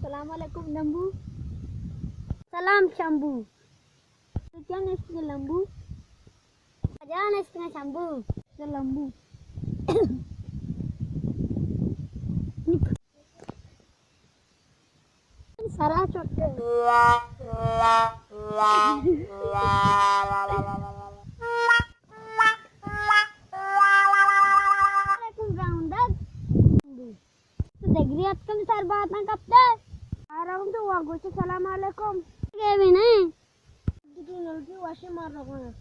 Assalamualaikum lembu. Salam Syambu. Sekian istilah lembu. Jangan istilah Syambu. Istilah lembu. Sarah cotte. Degriat kan sarbat nangkap deh. Arang tuh wagus assalamualaikum. Gini nih. Jadi nanti washing marah mana?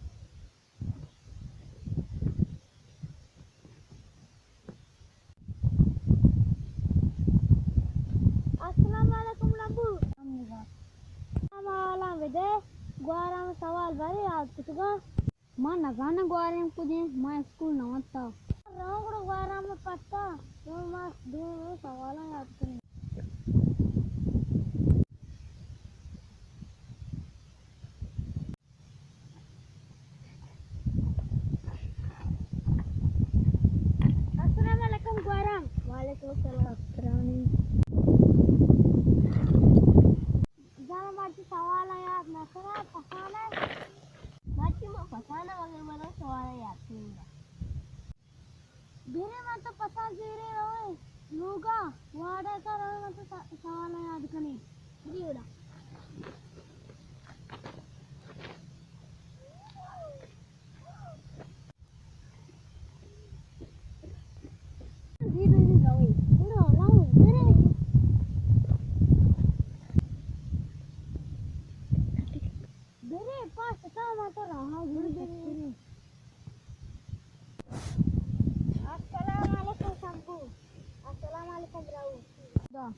Assalamualaikum lambu. Malam bede. Gua orang sawal bari आज कुछगा mana gana gua orang punya मैं school ना होता राव को gua orang में पढ़ता तो mas दो सवाल याद करें Assalamualaikum gua orang Waalaikumsalam jangan mati sawal याद ना करा पकाना mati mau पकाना bagaimana sawal याद करेंगे ಬೇರೆ ಮಾತು ಪಸಂದ್ ಬೇರೆ ಓಯ್ ಲೋಗ ವಾಡಕರ ಮತ್ತು ಸವಾಲ ಯಾद ಕನೆ ಬಿಡಿಯೋಡ ಇದು ಓಯ್ ಬಿಡು ನಾವು ಬೇರೆ ಬೇರೆ ಪಾಸ್ ತಾ ಮಾತು ರहा ಬಿಡು ಬೇರೆ Assalamualaikum Sampu. Assalamualaikum Rau. Dah.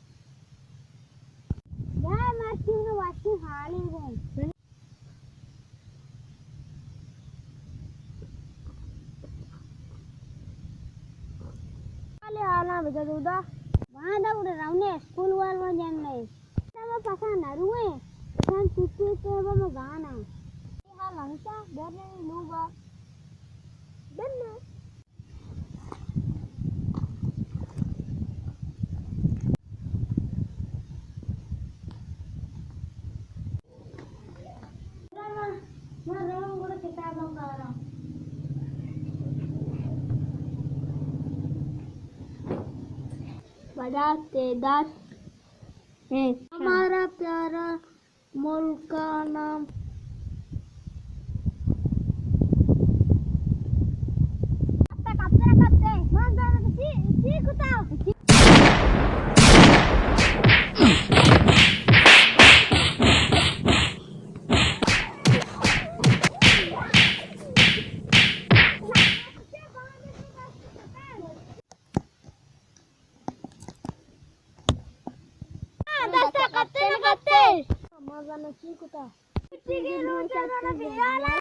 Dah masih nu washing hali deh. Hali hala beja dah. Mana udah raune school wal में जाने. Sama pasang naruwe. Kan tutu ke bawa gana. Ini hal langsa berne luba. Berne. बड़ा तेदाद है हमारा प्यारा मुल्क का नाम Maga nasi kuta. Tiga luar na biala.